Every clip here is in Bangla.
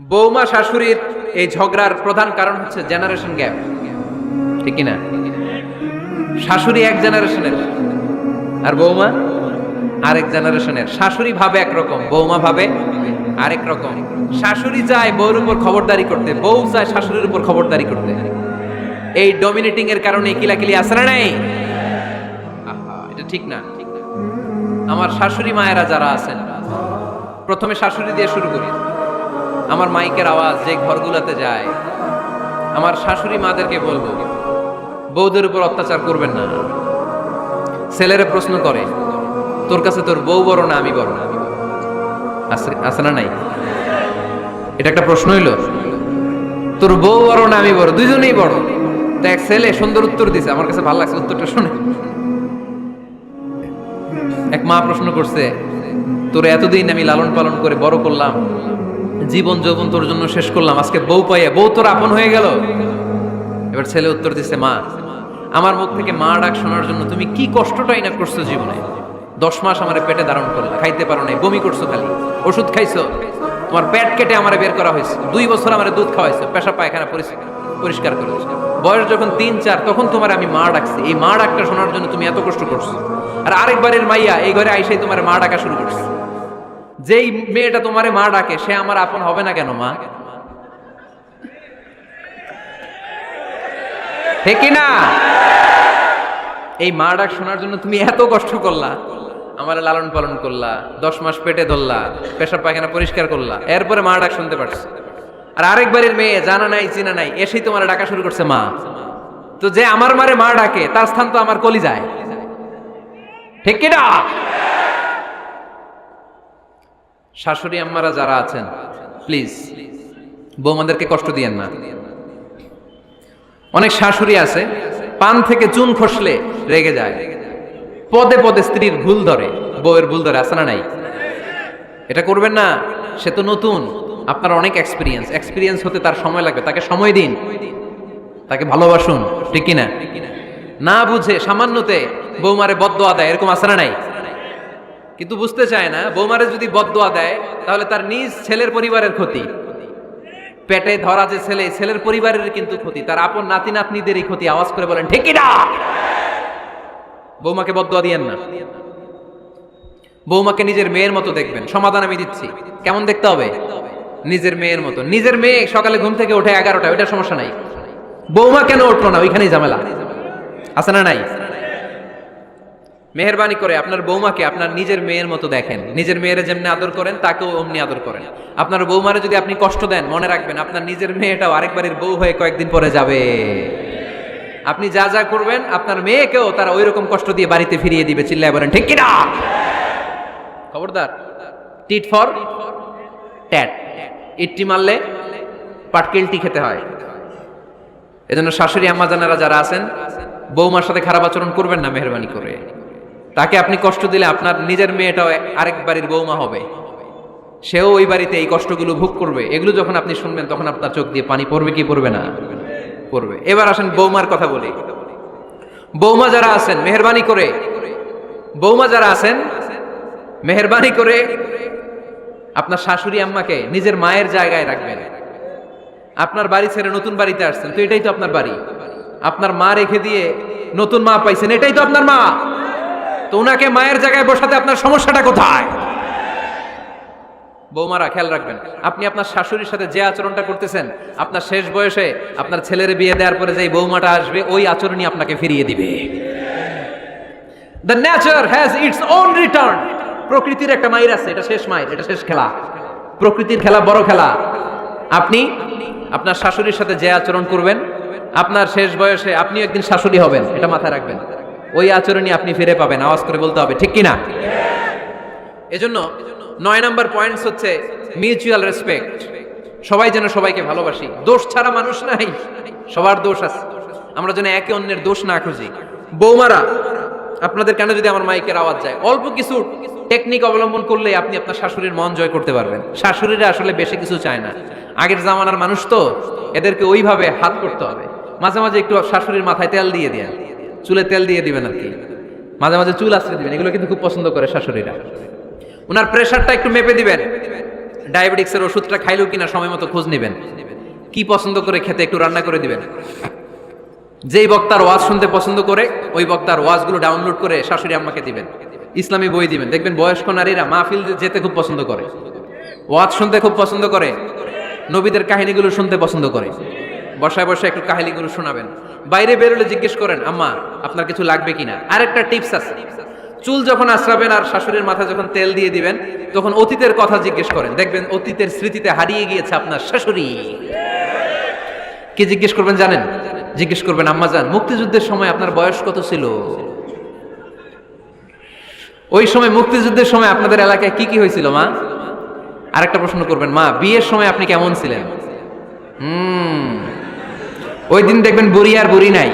বৌমা শাশুড়ির এই ঝগড়ার প্রধান কারণ হচ্ছে জেনারেশন গ্যাপ, ঠিক কি না? শাশুড়ি এক জেনারেশনের আর বৌমা আরেক জেনারেশনের। শাশুড়ি ভাবে একরকম, বৌমা ভাবে আরেক রকম। শাশুড়ি চায় বউর উপর খবরদারি করতে, বউ চায় শাশুড়ির উপর খবরদারি করতে। এই ডমিনেটিং এর কারণে কিলাকিলি আসে না নাই? আহা, এটা ঠিক না। আমার শাশুড়ি মায়েরা যারা আছেন, প্রথমে শাশুড়ি দিয়ে শুরু করি। আমার মাইকের আওয়াজ যে ঘরগুলোতে যায়, আমার শাশুড়ি মাদেরকে বলবো, বউদের উপর অত্যাচার করবেন না। ছেলেরা প্রশ্ন করে, তোর কাছে তোর বউ বড় না আমি বড়? আছে না নাই? এটা একটা প্রশ্ন হইল। তোর বউ বড় না আমি বড়? দুইজনেই বড়। তো এক ছেলে সুন্দর উত্তর দিছে, আমার কাছে ভালো লাগছে উত্তরটা শুনে। এক মা প্রশ্ন করছে, তোর এতদিন আমি লালন পালন করে বড় করলাম, জীবন যৌবন তোর জন্য শেষ করলাম, আজকে বউ পাইয়া বউ তোর আপন হয়ে গেল? এবার ছেলে উত্তর দিচ্ছে, মা, আমার মুখ থেকে মা ডাক শোনার জন্য তুমি কি কষ্টটাই না করছো জীবনে। 10 মাস আমার পেটে ধারণ করলা, খাইতে পারো নাই, বমি করছো, খালি ওষুধ খাইছো, তোমার পেট কেটে আমারে বের করা হয়েছে, 2 বছর আমারে দুধ খাওয়াইছো, পেশাব পায়খানা পরিষ্কার করেছো। বয়স যখন 3-4 তখন তোমার আমি মা ডাকছি। এই মা ডাকটা শোনার জন্য তুমি এত কষ্ট করছো, আর আরেকবারের মাইয়া এই ঘরে আইসাই তোমার মা ডাকা শুরু করছে। যেই মেয়েটা তোমারে মা ডাকে সে আমার আপন হবে না কেন মা? ঠিক কি না? এই মা ডাক শোনার জন্য তুমি এত কষ্ট করলা, আমার লালন পালন করলা, 10 মাস পেটে ধরলা, পেশাব পায়খানা পরিষ্কার করলা, এরপরে মা ডাক শুনতে পারছো। আর আরেকবারের মেয়ে জানা নাই চিনা নাই এসেই তোমার ডাকা শুরু করছে মা। তো যে আমার মারে মা ডাকে তার স্থান তো আমার কলি যায়, ঠিক কি না? শাশুড়ি আম্মারা যারা আছেন, প্লিজ বৌমাদেরকে কষ্ট দিয়েন না। অনেক শাশুড়ি আছে পান থেকে চুন খসলে রেগে যায়, পদে পদে স্ত্রীর ভুল ধরে, বউয়ের ভুল ধরে, আছে না নাই? এটা করবেন না। সে তো নতুন, আপনার অনেক এক্সপিরিয়েন্স হতে তার সময় লাগবে। তাকে সময় দিন, তাকে ভালোবাসুন, ঠিক কিনা? না বুঝে সামান্যতে বৌমারে বদদোয়া দেয়, এরকম আছে না নাই? কিন্তু বুঝতে চায় না, বৌমারে যদি বদদোয়া দেয় তাহলে তার নিজ ছেলের পরিবারের ক্ষতি। পেটে ধরা যে ছেলে, ছেলের পরিবারের কিন্তু ক্ষতি, তার আপন নাতি নাতনিদেরই ক্ষতি। আওয়াজ করে বলেন ঠিক কি না? বৌমাকে বদদোয়া দিয়েন না। বৌমাকে নিজের মেয়ের মতো দেখবেন। সমাধান আমি দিচ্ছি। কেমন দেখতে হবে? নিজের মেয়ের মতো। নিজের মেয়ে সকালে ঘুম থেকে ওঠে 11টা, ওইটা সমস্যা নাই। বৌমা কেন উঠলো না, ওইখানেই ঝামেলা, আছে না নাই? মেহেরবানি করে আপনার বৌমাকে আপনার নিজের মেয়ের মতো দেখেন। নিজের মেয়েরে যেমনি আদর করেন তাকেও অমনি আদর করেন। আপনার বৌমারে যদি আপনি কষ্ট দেন, মনে রাখবেন আপনার নিজের মেয়েটাও আরেকবারের বউ হয়ে কয়েকদিন পরে যাবে। আপনি যা যা করবেন আপনার মেয়েকেও তারা ওই রকম কষ্ট দিয়ে বাড়িতে ফিরিয়ে দিবে। চিল্লায় বলেন ঠিক কিনা? খবরদার, টিট ফর ট্যাট। ইট্টি মারলে পাটকেলটি খেতে হয়। এজন্য শাশুড়ি আম্মা জানারা যারা আছেন, বৌমার সাথে খারাপ আচরণ করবেন না মেহেরবানি করে। তাকে আপনি কষ্ট দিলে আপনার নিজের মেয়েটাও আরেক বাড়ির বৌমা হবে, সেও ওই বাড়িতে এই কষ্টগুলো ভোগ করবে। এগুলো যখন আপনি শুনবেন তখন আপনার চোখ দিয়ে পানি পড়বে কি পড়বে না? পড়বে। এবার আসেন বৌমার কথা বলি। বৌমা যারা আছেন মেহেরবানি করে, বৌমা যারা আছেন মেহেরবানি করে আপনার শাশুড়ি আম্মাকে নিজের মায়ের জায়গায় রাখবেন। আপনার বাড়ি ছেড়ে নতুন বাড়িতে আসছেন, তো এটাই তো আপনার বাড়ি। আপনার মা রেখে দিয়ে নতুন মা পাইছেন, এটাই তো আপনার মা। তো ওনাকে মায়ের জায়গায় বসাতে আপনার সমস্যাটা কোথায়? বৌমারা খেয়াল রাখবেন, আপনি আপনার শাশুড়ির সাথে যে আচরণটা করতেছেন, আপনার শেষ বয়সে আপনার ছেলের বিয়ে দেওয়ার পরে যে বৌমাটা আসবে ওই আচরণই আপনাকে ফিরিয়ে দিবে। The nature has its own return. প্রকৃতির একটা মাইর আছে, এটা শেষ মাইর, এটা শেষ খেলা। প্রকৃতির খেলা বড় খেলা। আপনি আপনার শাশুড়ির সাথে যে আচরণ করবেন, আপনার শেষ বয়সে আপনি একদিন শাশুড়ি হবেন, এটা মাথায় রাখবেন। ওই আচরণই আপনি ফিরে পাবেন। আওয়াজ করে বলতে হবে ঠিক কিনা? এজন্য 9 নাম্বার পয়েন্টস হচ্ছে মিউচুয়াল রেসপেক্ট। সবাই যেন সবাইকে ভালোবাসি। দোষ ছাড়া মানুষ নাই, সবার দোষ আছে। আমরা যেন একে অন্যের দোষ না খুঁজি। বৌমারা, আপনাদের কেন যদি আমার মাইকের আওয়াজ যায়, অল্প কিছু টেকনিক অবলম্বন করলে আপনি আপনার শাশুড়ির মন জয় করতে পারবেন। শাশুড়িরা আসলে বেশি কিছু চায় না, আগের জামানার মানুষ তো, এদেরকে ওইভাবে হাত করতে হবে। মাঝে মাঝে একটু শাশুড়ির মাথায় তেল দিয়ে দেন, চুলে তেল দিয়ে দিবেন আর কি, মাঝে মাঝে চুল আশ্রয় দিবেন, এগুলো কিন্তু খুব পছন্দ করে শাশুড়িরা। ওনার প্রেশারটা একটু মেপে দিবেন, ডায়াবেটিক্সের ওষুধটা খাইলো কিনা সময় মতো খোঁজ নেবেন, কি পছন্দ করে খেতে একটু রান্না করে দিবেন। যেই বক্তার ওয়াজ শুনতে পছন্দ করে ওই বক্তার ওয়াজগুলো ডাউনলোড করে শাশুড়ি আম্মাকে দিবেন, ইসলামী বই দিবেন। দেখবেন বয়স্ক নারীরা মাহফিল যেতে খুব পছন্দ করে, ওয়াজ শুনতে খুব পছন্দ করে, নবীদের কাহিনীগুলো শুনতে পছন্দ করে। বসায় বসায় একটু কাহিনীগুলো শোনাবেন। বাইরে বেরোলে জিজ্ঞেস করেন, আম্মা আপনার কিছু লাগবে কিনা। আরেকটা টিপস আছে, চুল যখন আশ্রাবেন আর শাশুড়ির মাথায় যখন তেল দিয়ে দিবেন তখন অতীতের কথা জিজ্ঞেস করেন। দেখবেন অতীতের স্মৃতিতে হারিয়ে গিয়েছে আপনার শাশুড়ি। কি জিজ্ঞেস করবেন জানেন? জিজ্ঞেস করবেন, আম্মা জান মুক্তিযুদ্ধের সময় আপনার বয়স কত ছিল? ওই সময় মুক্তিযুদ্ধের সময় আপনাদের এলাকায় কি কি হয়েছিল মা? আরেকটা প্রশ্ন করবেন, মা বিয়ের সময় আপনি কেমন ছিলেন? ওই দিন দেখবেন বুড়ি আর বুড়ি নাই,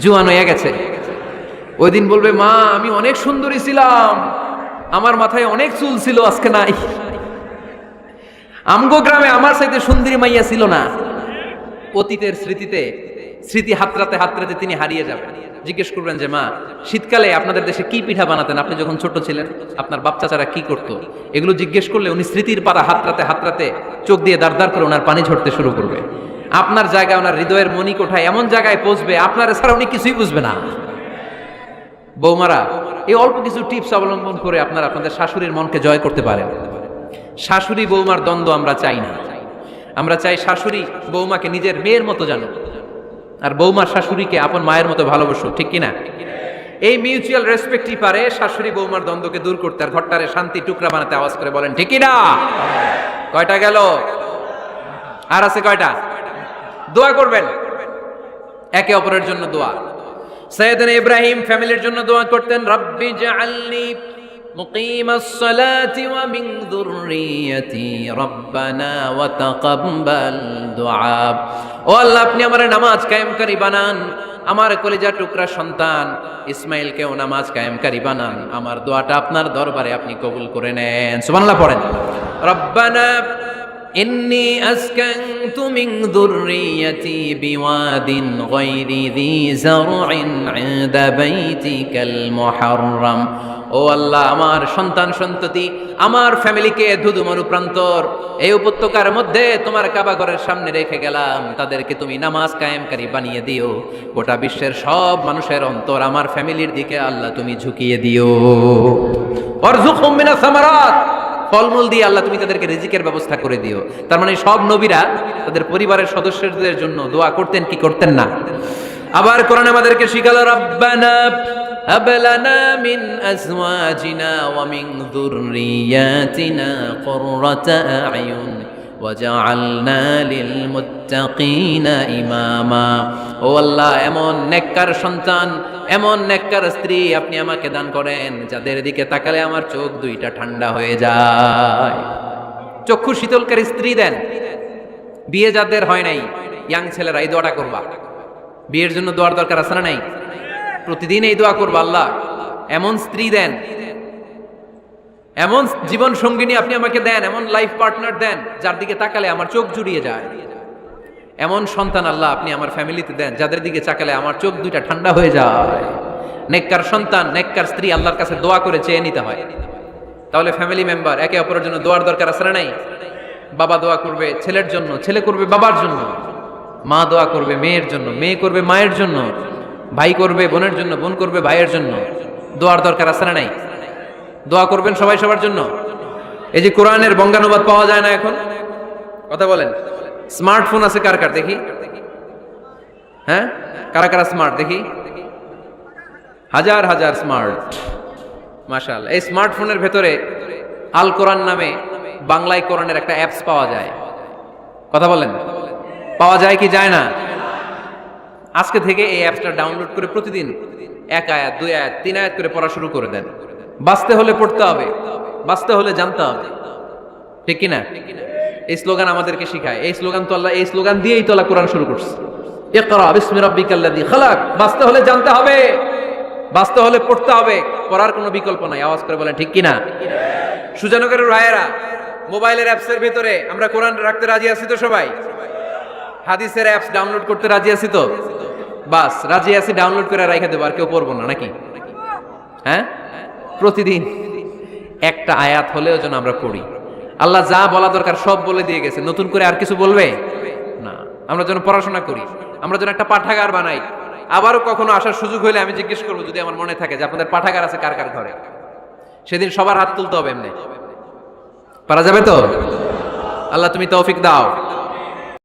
জুয়ান হয়ে গেছে। ওই দিন বলবে, মা আমি অনেক সুন্দরী ছিলাম, আমার মাথায় অনেক চুল ছিল, আজকে নাই। আমগো গ্রামে আমার চাইতে সুন্দরী মাইয়া ছিল না। অতীতের স্মৃতিতে, স্মৃতি হাতরাতে হাতরাতে তিনি হারিয়ে যাবেন। জিজ্ঞেস করবেন যে, মা শীতকালে আপনাদের দেশে কি পিঠা বানাতেন আপনি যখন ছোট ছিলেন? আপনার বাপ চাচারা কি করতো? এগুলো জিজ্ঞেস করলে উনি স্মৃতির পাতা হাতরাতে হাতরাতে চোখ দিয়ে দাঁড় দাঁড় করে ওনার পানি ঝরতে শুরু করবে। আপনার জায়গায় ওনার হৃদয়ের মনি কোঠায় এমন জায়গায় পৌঁছবে আপনার ছাড়া উনি কিছুই বুঝবে না। বৌমারা এই অল্প কিছু টিপস অবলম্বন করে আপনারা আপনাদের শাশুড়ির মনকে জয় করতে পারেন। শাশুড়ি বৌমার দ্বন্দ্ব আমরা চাই না। আমরা চাই শাশুড়ি বৌমাকে নিজের মেয়ের মতো জানো, আর বৌমার শাশুড়িকে আপন মায়ের মতো ভালোবাসো, ঠিক কিনা? এই মিউচুয়াল রেসপেক্টই পারে শাশুড়ি বৌমার দ্বন্দ্বকে দূর করতে আর ঘরটারে শান্তি টুকরা বানাতে। আওয়াজ করে বলেন ঠিক কিনা? কয়টা গেল? আর আছে কয়টা? দোয়া করবেন একে অপরের জন্য। দোয়া সাইয়েদনা ইব্রাহিম ফ্যামিলির জন্য দোয়া করতেন, রব্বি জাআলনি মুকিমাস সালাতি ওয়া মিন যুররিয়াতি রব্বানা ওয়া তাকাব্বাল দুআ। ও আল্লাহ আপনি আমার নামাজ কায়েমকারী বানান, আমার কলিজার টুকরা সন্তান ইসমাইলকেও নামাজ কায়েমকারী বানান, আমার দোয়াটা আপনার দরবারে আপনি কবুল করে নেন। সুবহানাল্লাহ পড়েন। রব্বানা إني أسكنت من ذريتي بواد غير ذي زرع عند بيتك المحرم। ও আল্লাহ আমার সন্তান সন্ততি আমার ফ্যামিলিকে ধুধুমরু প্রান্তর এই উপত্যকার মধ্যে তোমার কাবা ঘরের সামনে রেখে গেলাম, তাদেরকে তুমি নামাজ কায়েমকারী বানিয়ে দিও। গোটা বিশ্বের সব মানুষের অন্তর আমার ফ্যামিলির দিকে আল্লাহ তুমি ঝুঁকিয়ে দিও। ওয়ারযুকহুম মিনাস সামারাত, ফলমূল দিয়ে আল্লাহ তুমি তাদেরকে রিজিকের ব্যবস্থা করে দিও। তার মানে সব নবীরা তাদের পরিবারের সদস্যদের জন্য দোয়া করতেন কি করতেন না? আবার কোরআন আমাদেরকে শিখালো, রব্বানা হাব লানা মিন আজওয়াজিনা ওয়া মিন যুররিয়াতিনা কুররাতা আ'য়ুন ওয়াজআলনা লিল মুত্তাকিনা ইমামা। ও আল্লাহ এমন নেককার সন্তান, এমন নেককার স্ত্রী আপনি আমাকে দান করেন যাদের দিকে তাকালে আমার চোখ দুইটা ঠান্ডা হয়ে যায়। চক্ষু শীতলকারী স্ত্রী দেন। বিয়ে যাদের হয় নাই, ইয়াং ছেলেরা এই দোয়াটা করবা। বিয়ের জন্য দোয়ার দরকার আছে না নাই? প্রতিদিন এই দোয়া করবা, আল্লাহ এমন স্ত্রী দেন, এমন জীবন সঙ্গিনী আপনি আমাকে দেন, এমন লাইফ পার্টনার দেন যার দিকে তাকালে আমার চোখ জুড়িয়ে যায়। এমন সন্তান আল্লাহ আপনি আমার ফ্যামিলিতে দেন যাদের দিকে তাকালে আমার চোখ দুইটা ঠান্ডা হয়ে যায়। নেককার সন্তান, নেককার স্ত্রী আল্লাহর কাছে দোয়া করে চেয়ে নিতে হয়। তাহলে ফ্যামিলি মেম্বার একে অপরের জন্য দোয়ার দরকার আছে না নাই? বাবা দোয়া করবে ছেলের জন্য, ছেলে করবে বাবার জন্য, মা দোয়া করবে মেয়ের জন্য, মেয়ে করবে মায়ের জন্য, ভাই করবে বোনের জন্য, বোন করবে ভাইয়ের জন্য। দোয়ার দরকার আছে না নাই? দোয়া করবেন সবাই সবার জন্য। এই যে কোরআনের বঙ্গানুবাদ পাওয়া যায় না এখন, কথা বলেন। স্মার্টফোন আছে কার কার দেখি? হ্যাঁ, কারা কারা স্মার্ট দেখি? হাজার হাজার স্মার্ট, মাশাআল্লাহ। এই স্মার্টফোনের ভেতরে আল কোরআন নামে বাংলায় কোরআনের একটা অ্যাপস পাওয়া যায়। কথা বলেন, পাওয়া যায় কি যায় না? আজকে থেকে এই অ্যাপসটা ডাউনলোড করে প্রতিদিন এক আয়াত, দুই আয়াত, তিন আয়াত করে পড়া শুরু করে দেন। বাঁচতে হলে পড়তে হবে, বাঁচতে হলে জানতে হবে, ঠিক কিনা? এই স্লোগান আমাদেরকে শিখায়। এই স্লোগান তো আল্লাহ, এই স্লোগান দিয়েই তো আল্লাহ কোরআন শুরু করছে, ইকরা বিসমি রাব্বিকাল্লাযী খালাক। বাঁচতে হলে জানতে হবে, বাঁচতে হলে পড়তে হবে, পড়ার কোনো বিকল্প নাই। আওয়াজ করে বলেন ঠিক কিনা? সুজানগরের রায়েরা, মোবাইলের অ্যাপসের ভিতরে আমরা কোরআন রাখতে রাজি আছি তো সবাই? হাদিসের অ্যাপস ডাউনলোড করতে রাজি আছি তো? বাস রাজি আছি, ডাউনলোড করে রাখা দেবো, আর কেউ পড়বো না নাকি? হ্যাঁ, প্রতিদিন একটা আয়াত হলেও যেন আমরা পড়ি। আল্লাহ যা বলা দরকার সব বলে দিয়ে গেছে, নতুন করে আর কিছু বলবে না। আমরা যেন পড়াশোনা করি, আমরা যেন একটা পাঠাগার বানাই। আবারও কখনো আসার সুযোগ হলে আমি জিজ্ঞেস করবো, যদি আমার মনে থাকে, যে আপনাদের পাঠাগার আছে কার কার ঘরে। সেদিন সবার হাত তুলতে হবে, এমনি পারা যাবে তো? আল্লাহ তুমি তৌফিক দাও।